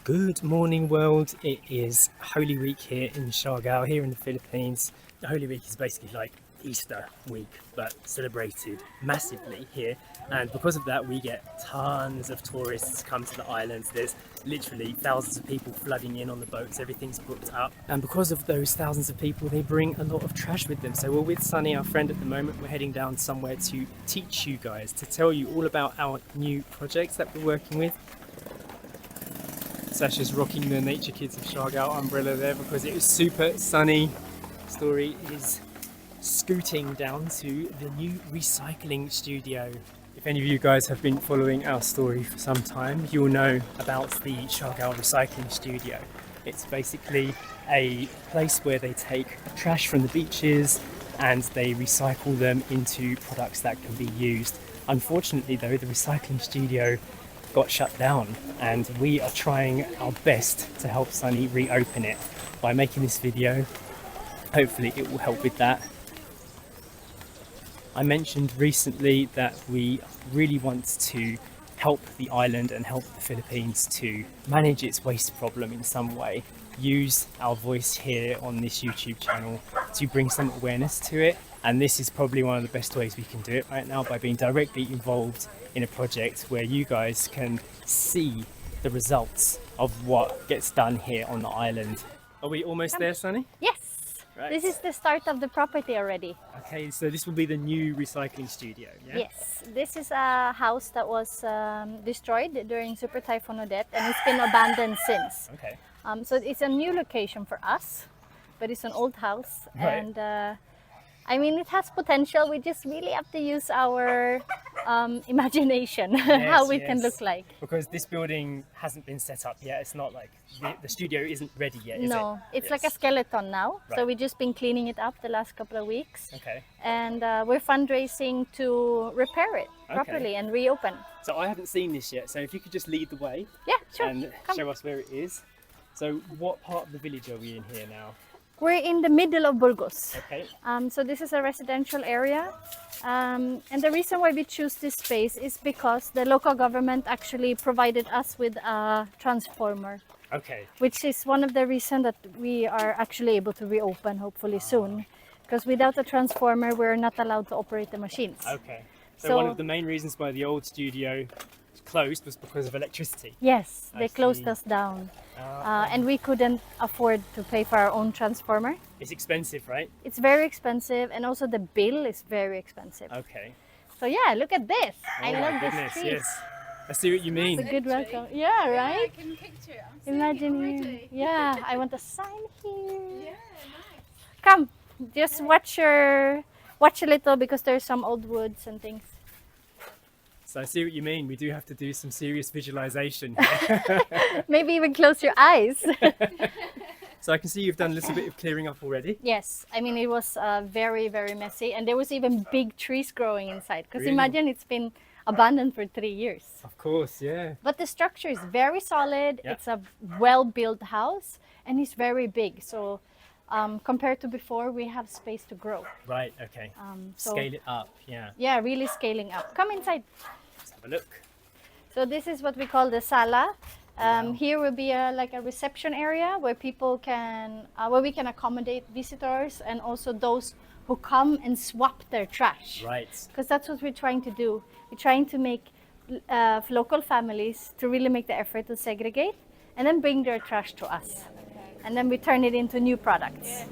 Good morning, world. It is Holy Week here in Siargao, here in the Philippines. The Holy Week is basically like Easter week, but celebrated massively here. And because of that, we get tons of tourists come to the islands. There's literally thousands of people flooding in on the boats. Everything's booked up. And because of those thousands of people, they bring a lot of trash with them. So we're with Sanne, our friend at the moment. We're heading down somewhere to teach you guys, to tell you all about our new projects that we're working with. Sasha's rocking the Nature Kids of Siargao umbrella there because it was super sunny. Story is scooting down to the new recycling studio. If any of you guys have been following our story for some time, you'll know about the Siargao Recycling Studio. It's basically a place where they take trash from the beaches and they recycle them into products that can be used. Unfortunately though, the recycling studio got shut down, and we are trying our best to help Sanne reopen it by making this video. Hopefully it will help with that. I mentioned recently that we really want to help the island and help the Philippines to manage its waste problem in some way. Use our voice here on this YouTube channel to bring some awareness to it, and this is probably one of the best ways we can do it right now, by being directly involved in a project where you guys can see the results of what gets done here on the island. Are we almost there, Sanne? Yes, Right. this is the start of the property already. Okay, so this will be the new recycling studio, yeah? Yes, this is a house that was destroyed during Super Typhoon Odette, and it's been abandoned since. Okay. So it's a new location for us, but it's an old house, Right. and I mean, it has potential. We just really have to use our imagination, how we can look like. Because this building hasn't been set up yet. It's not like the studio isn't ready yet, is No, it? it's like a skeleton now. Right. So we've just been cleaning it up the last couple of weeks. Okay. And we're fundraising to repair it properly and reopen. So I haven't seen this yet, so if you could just lead the way Yeah, sure. and Come. show us where it is. So what part of the village are we in here now? We're in the middle of Burgos. Okay. So this is a residential area. And the reason why we choose this space is because the local government actually provided us with a transformer, Okay. which is one of the reasons that we are actually able to reopen hopefully soon. Because without a transformer, we're not allowed to operate the machines. Okay. So one of the main reasons why the old studio closed was because of electricity. Yes, I they closed see. us down. And we couldn't afford to pay for our own transformer. It's expensive, right? It's very expensive, and also the bill is very expensive. Okay. So yeah, look at this. I Oh love my this goodness, tree. yes. I see what you mean. It's a good welcome. Yeah, right? I can picture it. I'm seeing Imagine it here. already. Yeah, I want a sign here. Yeah, nice. Come, just watch a little, because there's some old woods and things. So I see what you mean. We do have to do some serious visualization here. Maybe even close your eyes. So I can see you've done a little bit of clearing up already. Yes, I mean, it was very, very messy, and there was even big trees growing inside. Because Really? imagine, it's been abandoned for 3 years. Of course, yeah. But the structure is very solid. Yeah. It's a well-built house, and it's very big. So compared to before, we have space to grow. Right, okay. So Scale it up, yeah. yeah, really scaling up. Come inside. Let's have a look. So this is what we call the sala. Here will be like a reception area where people can, where we can accommodate visitors and also those who come and swap their trash. Right. Because that's what we're trying to do. We're trying to make local families to really make the effort to segregate and then bring their trash to us. And then we turn it into new products. Yes.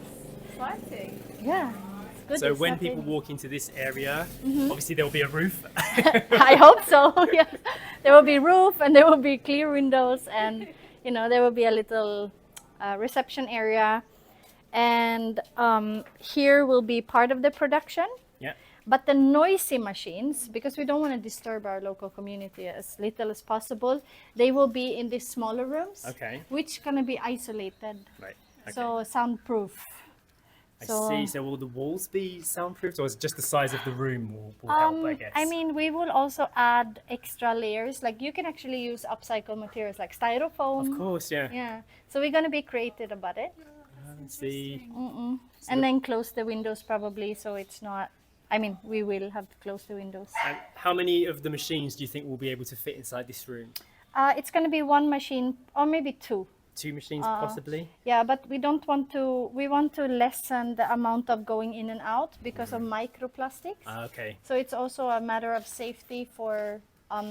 Exciting. Yeah. It's good. So It's when not people really- walk into this area, obviously there will be a roof. I hope so. Yeah, there will be roof and there will be clear windows, and there will be a little reception area, and here will be part of the production. Yeah. But the noisy machines, because we don't want to disturb our local community as little as possible, they will be in these smaller rooms, Okay. which gonna be isolated, Right. Okay. so soundproof. I see. So will the walls be soundproofed, or is it just the size of the room will help, I guess? I mean, we will also add extra layers. Like you can actually use upcycled materials like styrofoam. Of course, yeah. Yeah. So we're gonna be creative about it, I see. and then close the windows probably, so it's not. I mean, we will have to close the windows. And how many of the machines do you think will be able to fit inside this room? It's going to be one machine or maybe two. 2 machines possibly? Yeah, but we don't want to. We want to lessen the amount of going in and out because of microplastics. Okay. So it's also a matter of safety for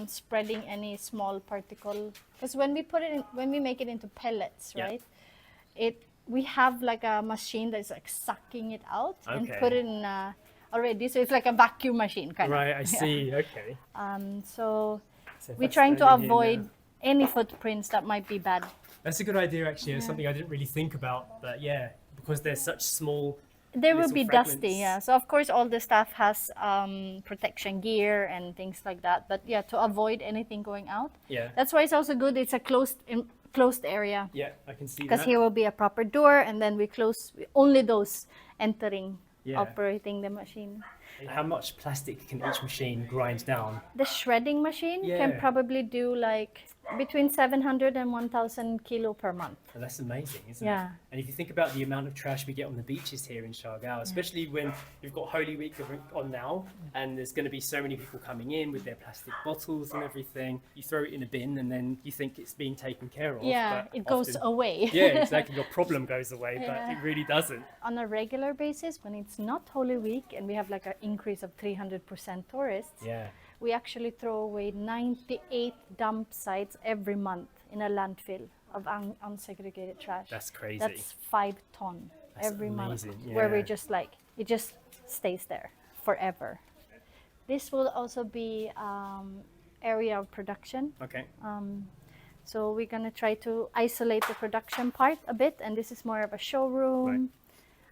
spreading any small particle. Because when we put it in, when we make it into pellets, Yeah. right? We have like a machine that's like sucking it out and Okay. put it in already. So it's like a vacuum machine kind Right, of. I see. Okay. So So if we're I trying to stand in here avoid now- any footprints that might be bad. That's a good idea, actually. It's something I didn't really think about. But yeah, because they're such small. There will little be fragments. dusty, yeah. So of course all the staff has protection gear and things like that. But yeah, to avoid anything going out. Yeah. That's why it's also good. It's a closed area Yeah, I can see because that. here will be a proper door, and then we close only those entering, Yeah. operating the machine. How much plastic can each machine grind down? The shredding machine can Yeah. probably do like between 700 and 1,000 kilo per month. And that's amazing, isn't Yeah. it? And if you think about the amount of trash we get on the beaches here in Siargao, especially when you've got Holy Week on now, and there's going to be so many people coming in with their plastic bottles and everything, you throw it in a bin and then you think it's being taken care of. Yeah, but it goes often- away. Yeah, exactly. Your problem goes away, but Yeah. it really doesn't. On a regular basis, when it's not Holy Week and we have like an increase of 300% tourists, Yeah. we actually throw away 98 dump sites every month in a landfill of unsegregated trash. That's crazy. That's 5 ton That's every month, amazing, where we yeah. just like, it just stays there forever. This will also be area of production. Okay. So we're gonna try to isolate the production part a bit, and this is more of a showroom. Right.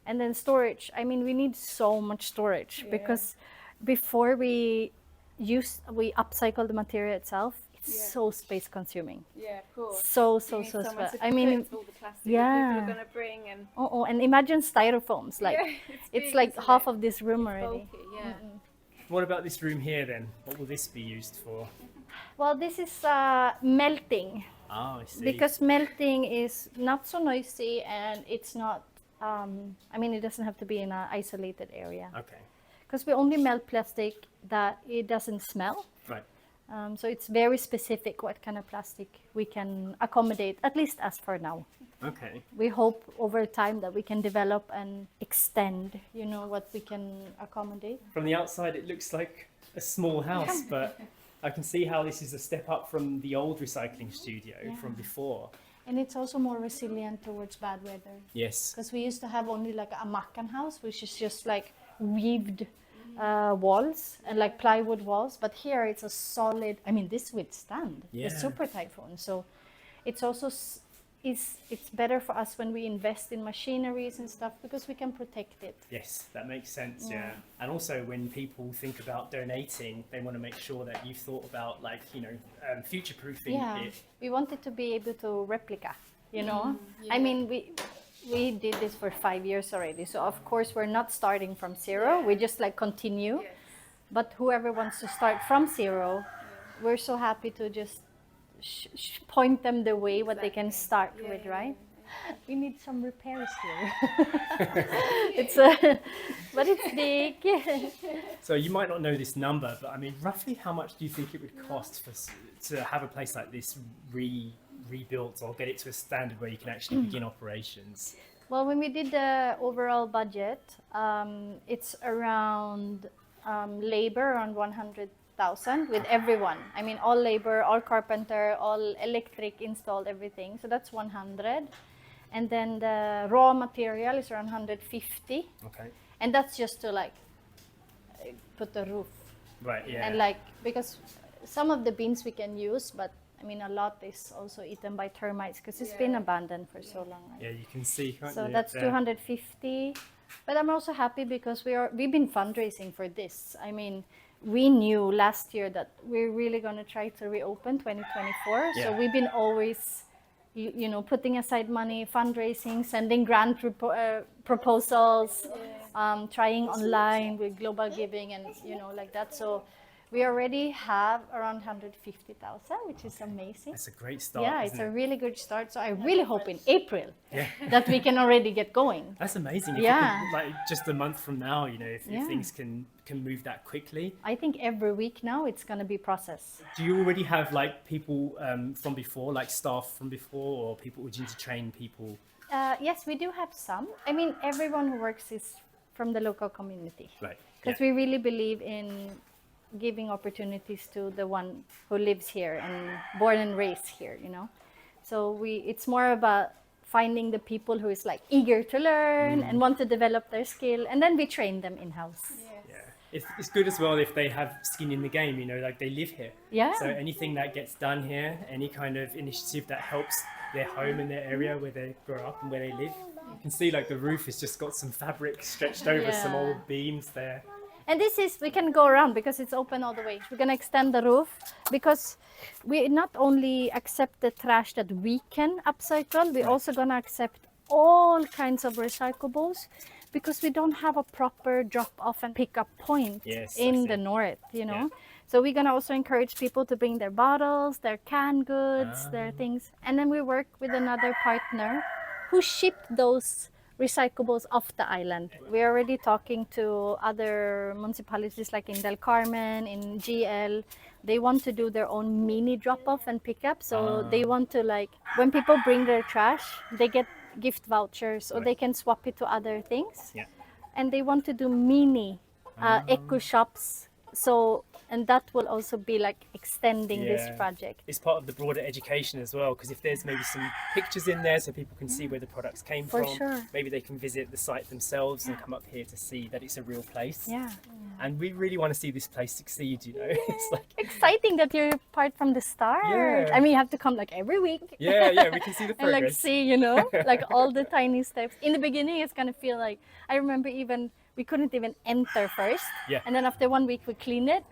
And then storage. I mean, we need so much storage because before we upcycle the material itself, it's Yeah. so space consuming. Yeah, of course. So You so need so. someone spa- to I mean, collect all the plastic that yeah. people are going to bring and and imagine styrofoams. Like yeah, it's big, like isn't half it? of this room It's already. bulky, yeah. What about this room here then? What will this be used for? Well, this is melting. Oh, I see. Because melting is not so noisy and it's not, I mean, it doesn't have to be in an isolated area. Okay. Because we only melt plastic that it doesn't smell. Right. So it's very specific what kind of plastic we can accommodate, at least as for now. Okay. We hope over time that we can develop and extend, what we can accommodate. From the outside, it looks like a small house, but I can see how this is a step up from the old recycling studio from before. And it's also more resilient towards bad weather. Yes. Because we used to have only like a makan house, which is just like weaved walls and like plywood walls. But here it's a solid, I mean, this withstand the Yeah. super typhoon. So it's also, it's better for us when we invest in machineries and stuff because we can protect it. Yes, that makes sense, yeah. And also when people think about donating, they want to make sure that you've thought about like, future-proofing Yeah, it. we wanted to be able to replica, I mean, we did this for 5 years already. So of course we're not starting from zero. We just like continue. Yes. But whoever wants to start from zero, we're so happy to just point them the way what they can start Yeah, with, yeah, right? yeah. We need some repairs here. It's but it's big. So you might not know this number, but I mean, roughly how much do you think it would cost to have a place like this rebuilt or get it to a standard where you can actually begin operations? Well, when we did the overall budget, it's around labor around 100,000 with everyone. I mean, all labor, all carpenter, all electric installed, everything. So that's 100. And then the raw material is around 150. Okay. And that's just to like put the roof. Right, yeah. And like, because some of the beans we can use, but I mean, a lot is also eaten by termites because it's been Yeah. abandoned for so long. Right? Yeah, you can see, can't So you? that's there. 250. But I'm also happy because we've been fundraising for this. I mean, we knew last year that we're really going to try to reopen 2024. So Yeah. we've been always, putting aside money, fundraising, sending grant proposals, trying online with global giving and, like that. So We already have around 150,000, which is amazing. That's a great start. Yeah, isn't it's a it? really good start. So I really hope in April Yeah. that we can already get going. That's amazing. If Yeah. you could, like just a month from now, you know, if Yeah. things can move that quickly. I think every week now it's going to be processed. Do you already have like people from before, like staff from before, or people would you need to train people? Yes, we do have some. I mean, everyone who works is from the local community. Right. Because we really believe in giving opportunities to the one who lives here and born and raised here, you know. So it's more about finding the people who is like eager to learn and want to develop their skill, and then we train them in-house. Yeah. It's good as well if they have skin in the game, you know, like they live here. Yeah. So anything that gets done here, any kind of initiative that helps their home and their area where they grow up and where they live. You can see like the roof has just got some fabric stretched over some Yeah. old beams there. And we can go around because it's open all the way. We're going to extend the roof because we not only accept the trash that we can upcycle, we're also going to accept all kinds of recyclables because we don't have a proper drop off and pick up point in the north, you know. Yeah. So we're going to also encourage people to bring their bottles, their canned goods, their things. And then we work with another partner who shipped those recyclables off the island. We're already talking to other municipalities like in Del Carmen, in GL. They want to do their own mini drop-off and pick-up. So they want to, like, when people bring their trash, they get gift vouchers or they can swap it to other things. Yeah. And they want to do mini eco shops. So, and that will also be like extending this project. It's part of the broader education as well, because if there's maybe some pictures in there so people can see where the products came For from, sure. maybe they can visit the site themselves and come up here to see that it's a real place. Yeah. And we really want to see this place succeed, you know. It's like, Exciting that you're part from the start. Yeah. I mean, you have to come like every week. yeah, we can see the And like progress. see, you know, like all the tiny steps. In the beginning, it's gonna feel like, I remember even, we couldn't even enter first. Yeah. And then after 1 week, we cleaned it.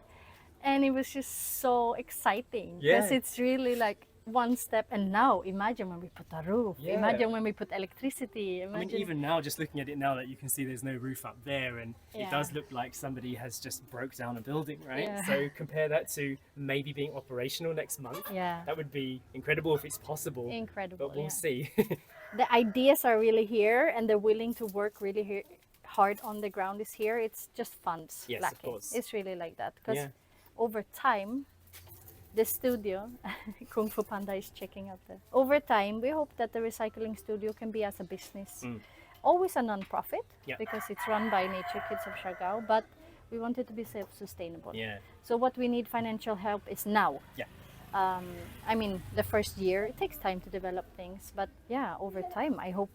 And it was just so exciting. Because Yeah. it's really like one step. And now, imagine when we put a roof. Yeah. Imagine when we put electricity. I mean, Imagine. even now, just looking at it now, that you can see there's no roof up there, and it Yeah. does look like somebody has just broke down a building, right? Yeah. So compare that to maybe being operational next month. Yeah. That would be incredible if it's possible. Incredible. But we'll Yeah. see. The ideas are really here and they're willing to work really hard on the ground is here. It's just funds Yes, of lacking. course. It's really like that. Because Yeah. over time, the studio, Kung Fu Panda is checking out there. Over time, we hope that the recycling studio can be as a business. Always a non-profit Yeah. because it's run by Nature Kids of Siargao, but we want it to be self-sustainable. Yeah. So what we need financial help is now. Yeah. I mean, the first year, it takes time to develop things, but yeah, over time, I hope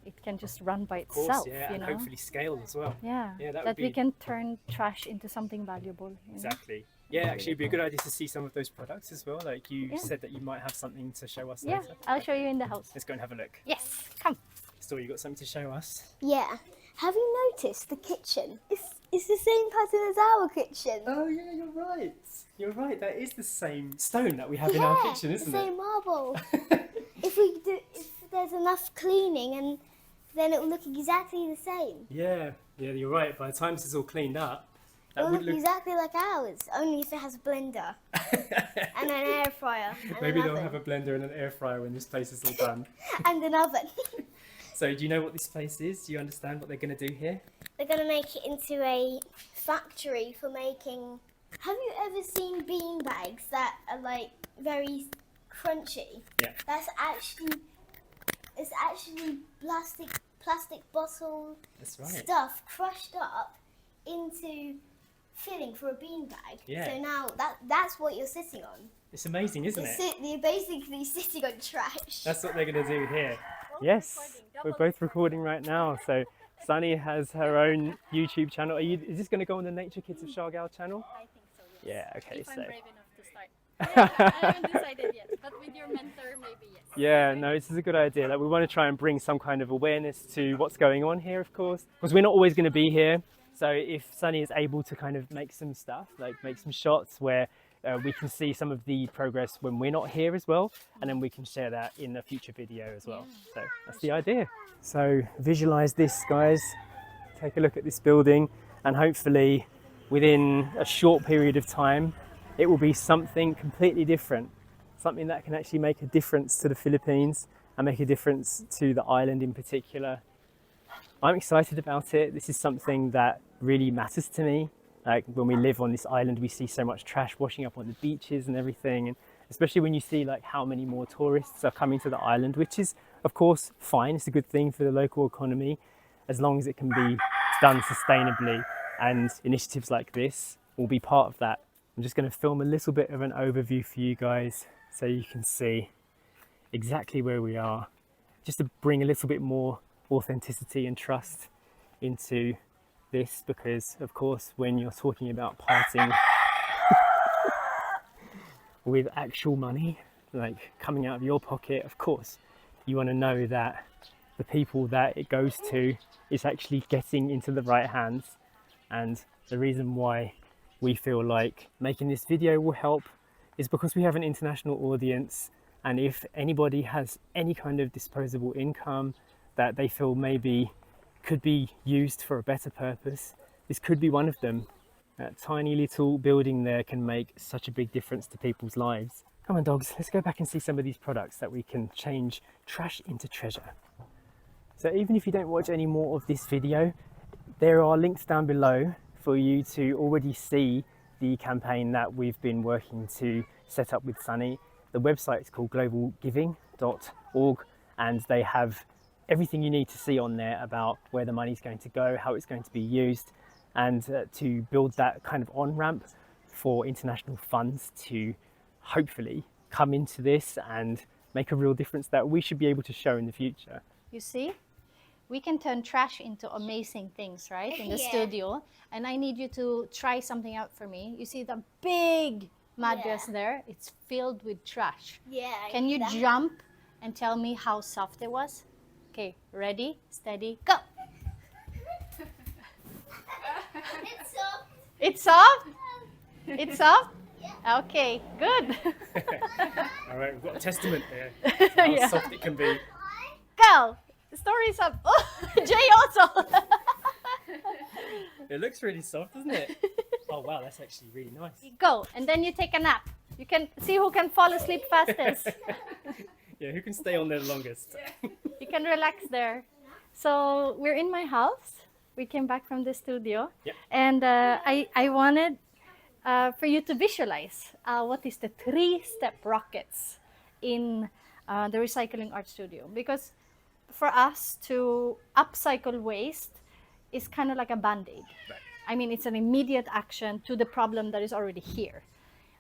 it can just run by Of course, itself, yeah, you and know? hopefully scale as well. Yeah, Yeah, that would that we be- can turn trash into something valuable. You know? Exactly. Yeah, actually, it'd be a good idea to see some of those products as well. Like you Yeah. said that you might have something to show us Yeah, later. I'll show you in the house. Let's go and have a look. Yes, come. So you got something to show us? Yeah. Have you noticed the kitchen? It's the same pattern as our kitchen. Oh yeah, you're right. You're right. That is the same stone that we have in our kitchen, isn't the it? same marble. if there's enough cleaning, and then it will look exactly the same. Yeah, you're right. By the time this is all cleaned up, It that will would look look. exactly like ours, only if it has a blender and an air fryer and Maybe an they'll oven have a blender and an air fryer when this place is all done. and an oven. So, do you know what this place is? Do you understand what they're going to do here? They're going to make it into a factory for making... Have you ever seen bean bags that are like very crunchy? Yeah. It's actually plastic bottle That's right. stuff crushed up into filling for a bean bag. Yeah. So now that's what you're sitting on. It's amazing, isn't it? You're basically sitting on trash. That's what they're going to do here. Yes, we're both recording right now. So, Sanne has her own YouTube channel. Is this going to go on the Nature Kids of Siargao channel? I think so, yes. Yeah. Okay. If I'm So. brave enough to start. Yeah, I haven't decided yet, but with your mentor, maybe yes. Yeah, no, this is a good idea. Like, we want to try and bring some kind of awareness to what's going on here, of course, because we're not always going to be here. So if Sanne is able to kind of make some stuff, like make some shots where we can see some of the progress when we're not here as well, and then we can share that in a future video as well. So that's the idea. So visualize this, guys. Take a look at this building, and hopefully within a short period of time, it will be something completely different, something that can actually make a difference to the Philippines and make a difference to the island in particular. I'm excited about it. This is something that really matters to me. Like when we live on this island, we see so much trash washing up on the beaches and everything. And especially when you see like how many more tourists are coming to the island, which is of course fine. It's a good thing for the local economy, as long as it can be done sustainably. And initiatives like this will be part of that. I'm just going to film a little bit of an overview for you guys so you can see exactly where we are, just to bring a little bit more authenticity and trust into this, because of course when you're talking about parting with actual money, like coming out of your pocket, of course you want to know that the people that it goes to is actually getting into the right hands. And the reason why we feel like making this video will help is because we have an international audience, and if anybody has any kind of disposable income that they feel maybe could be used for a better purpose, this could be one of them. That tiny little building there can make such a big difference to people's lives. Come on dogs, let's go back and see some of these products that we can change trash into treasure. So even if you don't watch any more of this video, there are links down below for you to already see the campaign that we've been working to set up with Sanne. The website is called globalgiving.org, and they have everything you need to see on there about where the money's going to go, how it's going to be used, and to build that kind of on-ramp for international funds to hopefully come into this and make a real difference that we should be able to show in the future. You see, we can turn trash into amazing things, right? In the Yeah. studio. And I need you to try something out for me. You see the big mattress there? It's filled with trash. Yeah. I Can you that. jump and tell me how soft it was? Okay, ready, steady, go. It's soft. It's soft? It's soft? Okay, good. All right, we've got a testament there. Yeah. How soft it can be. Go. The story's up. Oh, Jay also. It looks really soft, doesn't it? Oh wow, that's actually really nice. Go, and then you take a nap. You can see who can fall asleep fastest. Yeah, who can stay on there the longest? You can relax there. So we're in my house. We came back from the studio. Yep. And I wanted for you to visualize what is the 3-step rockets in the Recycling Art Studio. Because for us to upcycle waste is kind of like a band-aid. Right. I mean, it's an immediate action to the problem that is already here.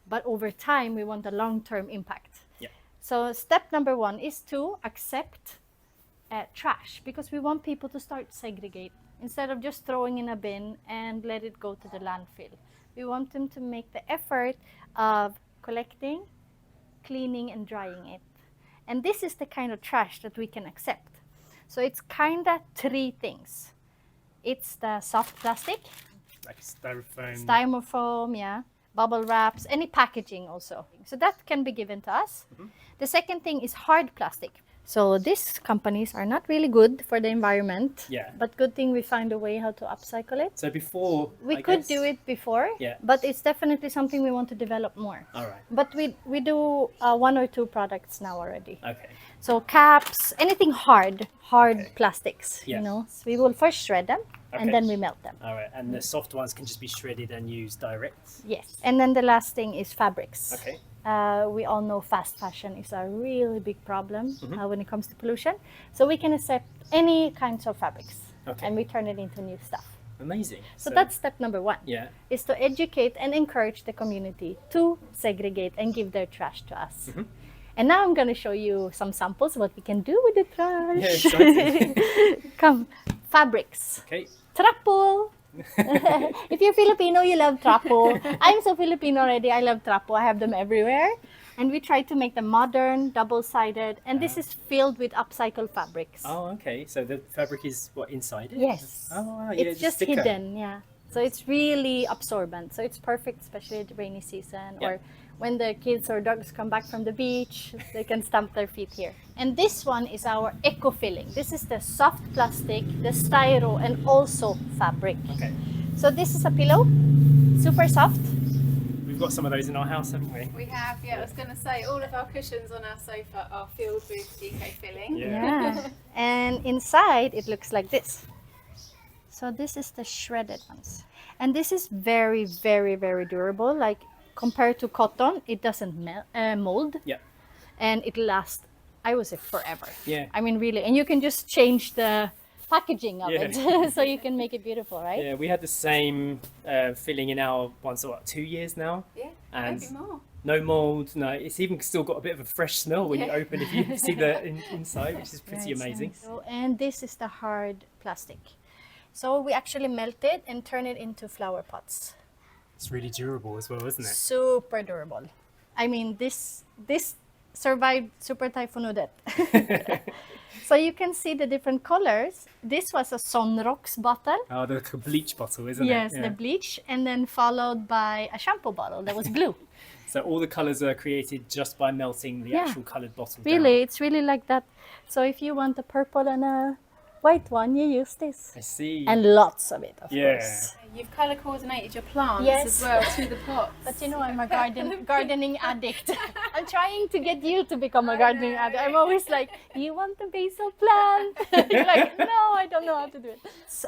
But over time, we want a long-term impact. Yeah. So step number 1 is to accept trash, because we want people to start segregate instead of just throwing in a bin and let it go to the landfill. We want them to make the effort of collecting, cleaning, and drying it. And this is the kind of trash that we can accept. So it's kind of 3 things. It's the soft plastic, Like styrofoam. styrofoam, yeah, bubble wraps, any packaging also. So that can be given to us. Mhm. The second thing is hard plastic. So these companies are not really good for the environment. Yeah. But good thing we find a way how to upcycle it. So before We I could guess- do it before, Yeah. but it's definitely something we want to develop more. All right. But we do 1 or 2 products now already. Okay. So caps, anything hard Okay. plastics, Yeah. you know. So we will first shred them Okay. and then we melt them. All right. And the soft ones can just be shredded and used direct. Yes. And then the last thing is fabrics. Okay. We all know fast fashion is a really big problem Mhm. when it comes to pollution. So we can accept any kinds of fabrics Okay. and we turn it into new stuff. Amazing. So that's step number 1, yeah. is to educate and encourage the community to segregate and give their trash to us. Mhm. And now I'm going to show you some samples of what we can do with the trash. Yeah, exciting. Come, fabrics. Okay. Trapo. If you're Filipino, you love trapo. I'm so Filipino already. I love trapo. I have them everywhere. And we try to make them modern, double-sided. And this is filled with upcycled fabrics. Oh, okay. So the fabric is what inside it? Yes. Oh, wow. Yeah, It's the just sticker. hidden, yeah. So it's really absorbent. So it's perfect, especially at the rainy season Yeah. or when the kids or dogs come back from the beach, they can stamp their feet here. And this one is our eco-filling. This is the soft plastic, the styro, and also fabric. Okay. So this is a pillow, super soft. We've got some of those in our house, haven't we? We have, yeah, I was going to say, all of our cushions on our sofa are filled with eco filling. Yeah. And inside it looks like this. So this is the shredded ones. And this is very, very, very durable. Like compared to cotton, it doesn't mold. Yeah. And it lasts, I would say, forever. Yeah. I mean, really. And you can just change the packaging of Yeah. it so you can make it beautiful, right? Yeah, we had the same filling in our one, so what, 2 years now? Yeah, And maybe more. no mold, no, it's even still got a bit of a fresh smell when you Yeah. open, if you see the inside, which is pretty Yeah, it's amazing. nice. So, and this is the hard plastic. So we actually melt it and turn it into flower pots. It's really durable as well, isn't it? Super durable. I mean, this survived Super Typhoon Odette. So you can see the different colors. This was a Sonrox bottle. Oh, the bleach bottle, isn't Yes, it? the bleach, and then followed by a shampoo bottle that was blue. So all the colours are created just by melting the Yeah. actual coloured bottle Really, down. it's really like that. So if you want a purple and a white one, you use this. I see. And lots of it, of Yeah. course. You've colour coordinated your plants Yes. as well to the pots. But you know, I'm a gardening addict. I'm trying to get you to become a gardening addict. I'm always like, you want the basil plant? You're like, no, I don't know how to do it. It's,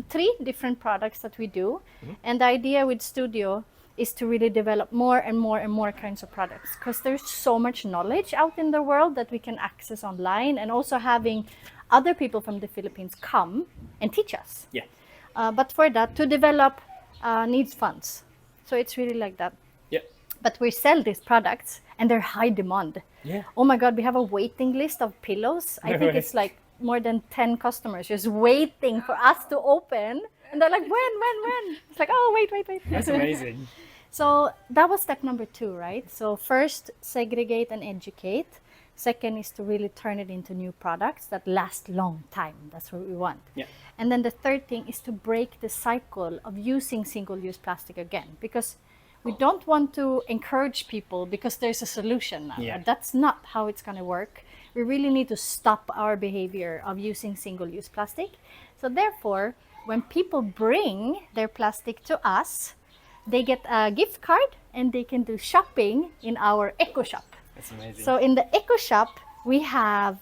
3 different products that we do. And the idea with Studio is to really develop more and more and more kinds of products, because there's so much knowledge out in the world that we can access online, and also having other people from the Philippines come and teach us. Yeah. But for that, to develop needs funds. So it's really like that. Yep. But we sell these products and they're high demand. Yeah. Oh my God, we have a waiting list of pillows. I No think way. it's like more than 10 customers just waiting for us to open. And they're like, when? It's like, oh, wait. That's amazing. So that was step number 2, right? So first, segregate and educate. Second is to really turn it into new products that last long time. That's what we want. Yeah. And then the third thing is to break the cycle of using single-use plastic again, because we don't want to encourage people because there's a solution now. Yeah. That's not how it's going to work. We really need to stop our behavior of using single-use plastic. So therefore, when people bring their plastic to us, they get a gift card and they can do shopping in our eco shop. That's amazing. So in the eco shop, we have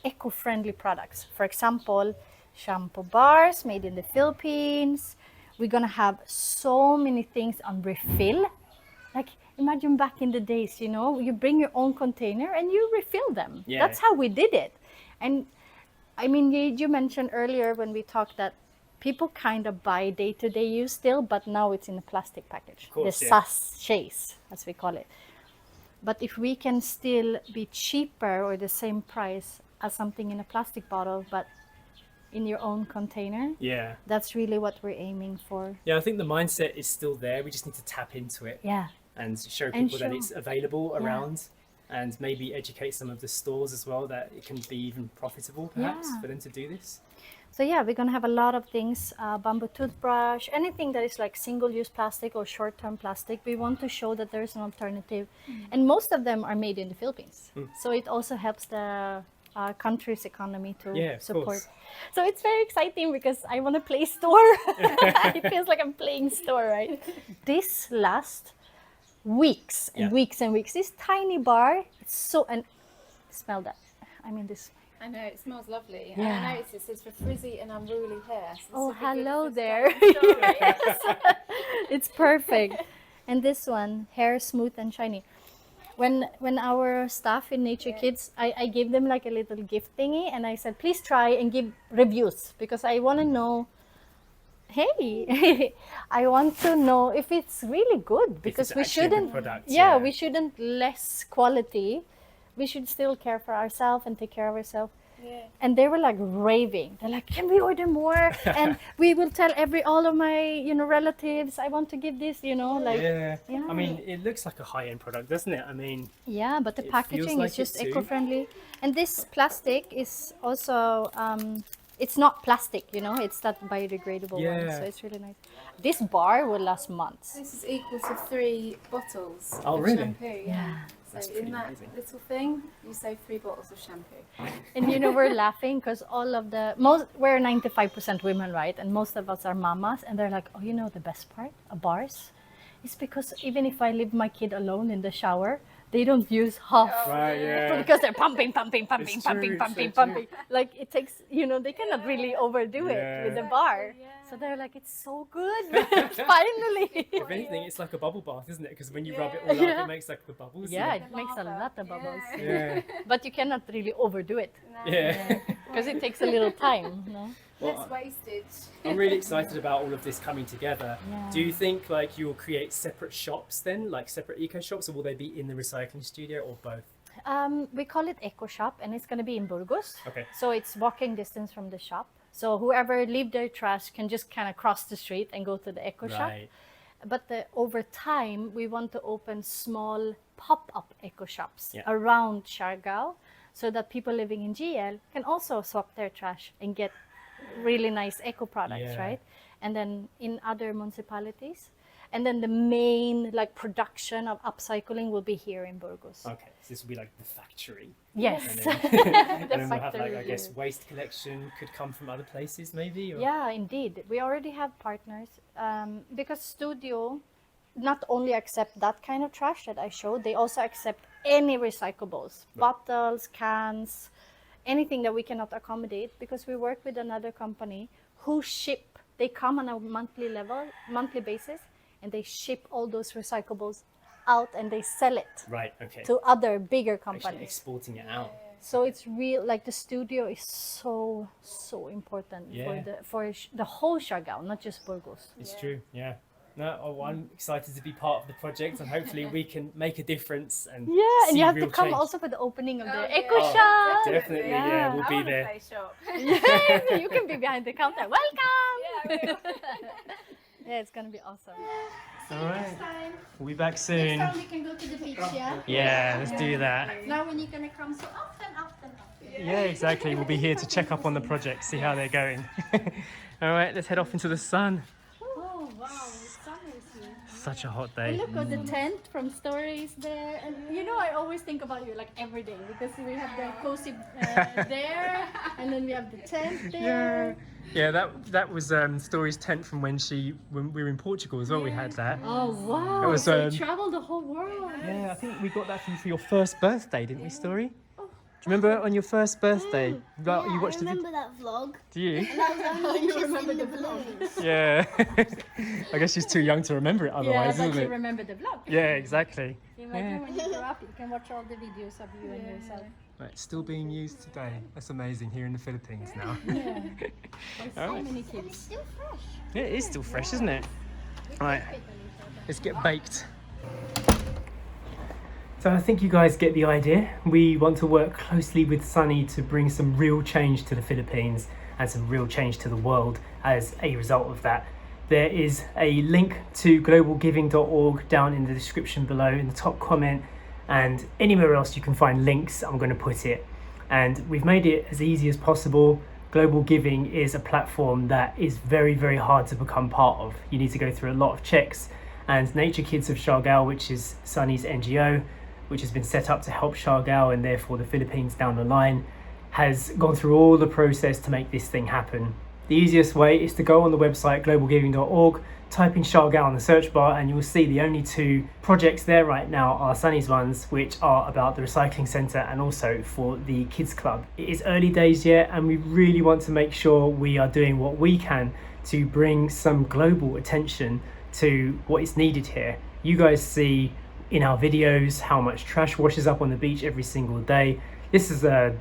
eco-friendly products. For example, shampoo bars made in the Philippines. We're gonna have so many things on refill. Like imagine back in the days, you know, you bring your own container and you refill them. Yeah. That's how we did it. And I mean, you mentioned earlier when we talked that people kind of buy day-to-day use still, but now it's in a plastic package. course, The yeah. sachets, as we call it. But if we can still be cheaper or the same price as something in a plastic bottle, but in your own container, Yeah. that's really what we're aiming for. Yeah, I think the mindset is still there. We just need to tap into it Yeah. and show And people that show- it's available around, and maybe educate some of the stores as well that it can be even profitable perhaps Yeah. for them to do this. So yeah, we're gonna have a lot of things, bamboo toothbrush, anything that is like single-use plastic or short-term plastic. We want to show that there's an alternative, and most of them are made in the Philippines. So it also helps the country's economy to Yeah, of support. course. So it's very exciting because I want to play store. It feels like I'm playing store, right? This lasts weeks and Yeah. weeks and weeks. This tiny bar, it's so, and smell that. I mean this. I know, it smells lovely. Yeah. And I noticed it says for frizzy and unruly hair. So this Oh, would be good hello for there. starting story. Yes. It's perfect. And this one, hair smooth and shiny. When our staff in Nature Kids, I gave them like a little gift thingy, and I said, please try and give reviews because I want to know. Hey, I want to know if it's really good, because it's we actually a good shouldn't. product, yeah, yeah. we shouldn't less quality. We should still care for ourselves and take care of ourselves. Yeah. And they were like raving. They're like, can we order more? And we will tell all of my, relatives, I want to give this, like. Yeah. Yeah. I mean, it looks like a high-end product, doesn't it? I mean, Yeah, but the It feels packaging like is just it too. eco-friendly. And this plastic is also, it's not plastic, it's that biodegradable one. Yeah. So it's really nice. This bar will last months. This is equal to 3 bottles Oh, of really? shampoo. Yeah. That's So pretty in that amazing. little thing, you save 3 bottles of shampoo. And you know, we're laughing because we're 95% women, right? And most of us are mamas, and they're like, oh, you know, the best part of bars is because even if I leave my kid alone in the shower, they don't use half. Right, yeah. Because they're pumping. It's true, it's so true. Like it takes, you know, they cannot really overdo Yeah. it with the bar. yeah. So they're like, it's so good, finally. If anything, it's like a bubble bath, isn't it? Because when you rub it all up, Yeah. it makes like the bubbles. Yeah, you know? it makes a lot of bubbles. Yeah. But you cannot really overdo it Yeah. because it takes a little time, no? Less Well, wastage. I'm really excited about all of this coming together. Yeah. Do you think like you'll create separate shops then, like separate eco shops, or will they be in the recycling studio, or both? We call it Eco Shop, and it's going to be in Burgos. Okay. So it's walking distance from the shop. So whoever leave their trash can just kind of cross the street and go to the Eco Shop. Right. But over time, we want to open small pop-up eco shops Yeah. around Siargao, so that people living in GL can also swap their trash and get really nice eco products, Yeah. right? And then in other municipalities. And then the main like production of upcycling will be here in Burgos. Okay, so this will be like the factory. Yes. And then, and then we'll have like, I guess, here. waste collection could come from other places maybe? Or? Yeah, indeed. We already have partners because Studio not only accept that kind of trash that I showed, they also accept any recyclables, bottles, cans, anything that we cannot accommodate, because we work with another company who ship. They come on a monthly basis, and they ship all those recyclables out and they sell it Right, okay. to other bigger Actually companies. exporting it out. So it's real, like the studio is so important Yeah. for the whole Siargao, not just Burgos. It's true, yeah. No, I'm excited to be part of the project, and hopefully we can make a difference and Yeah, and see you have real to come change. also for the opening of the Oh, Eco yeah. Shop. Definitely, yeah, we'll I be wanna there. play shop. Yeah, you can be behind the counter. Welcome. Yeah, Yeah, it's gonna be awesome. All right, Next time, we'll be back soon. we can go to the beach. Yeah. Yeah, let's do that. Now when you're gonna come so often. Yeah, exactly. We'll be here to check up on the project, see how they're going. All right, let's head off into the sun. Oh wow, summer is here. Such a hot And day. look at the tent from Stories there, and you know I always think about you like every day, because we have the cozy there, and then we have the tent there. Yeah, that was Story's tent from when we were in Portugal as well. We had that. Oh wow! It was, so you travel the whole world. Yeah, I think we got that for your first birthday, didn't we, Story? Do you remember on your first birthday? You watched I the remember that vlog. Do you? And I was only You interested remember in the the vlog. balloons. Yeah. I guess she's too young to remember it Yeah, otherwise, but isn't you it? remember the vlog. Yeah, exactly. Imagine when you grow up, you can watch all the videos of you and yourself. Right, it's still being used today. That's amazing here in the Philippines now. Yeah. There's so Alright. many And it's kids. still fresh. Yeah, it is still fresh, isn't it? Right, let's get baked. So I think you guys get the idea. We want to work closely with Sunny to bring some real change to the Philippines and some real change to the world as a result of that. There is a link to globalgiving.org down in the description below in the top comment, and anywhere else you can find links, I'm going to put it. And we've made it as easy as possible. Global Giving is a platform that is very, very hard to become part of. You need to go through a lot of checks, and Nature Kids of Siargao, which is Sunny's NGO, which has been set up to help Siargao and therefore the Philippines down the line, has gone through all the process to make this thing happen. The easiest way is to go on the website globalgiving.org, type in Siargao on the search bar, and you'll see the only two projects there right now are Sunny's ones, which are about the recycling centre and also for the kids club. It is early days yet, and we really want to make sure we are doing what we can to bring some global attention to what is needed here. You guys see in our videos how much trash washes up on the beach every single day. This is a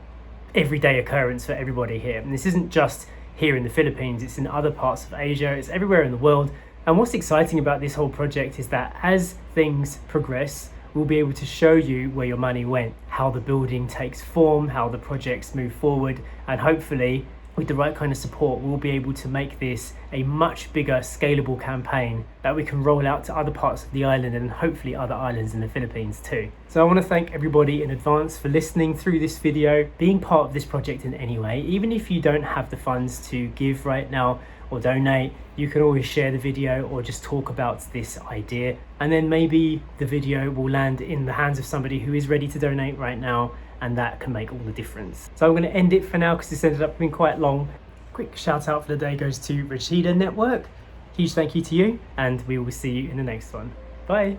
everyday occurrence for everybody here, and this isn't just here in the Philippines, it's in other parts of Asia, it's everywhere in the world. And what's exciting about this whole project is that as things progress, we'll be able to show you where your money went, how the building takes form, how the projects move forward, and hopefully with the right kind of support, we'll be able to make this a much bigger scalable campaign that we can roll out to other parts of the island and hopefully other islands in the Philippines too. So I want to thank everybody in advance for listening through this video, being part of this project in any way. Even if you don't have the funds to give right now, or donate, you can always share the video or just talk about this idea, and then maybe the video will land in the hands of somebody who is ready to donate right now, and that can make all the difference. So I'm going to end it for now because this ended up being quite long. Quick shout out for the day goes to Rashida Network. Huge thank you to you, and we will see you in the next one. Bye.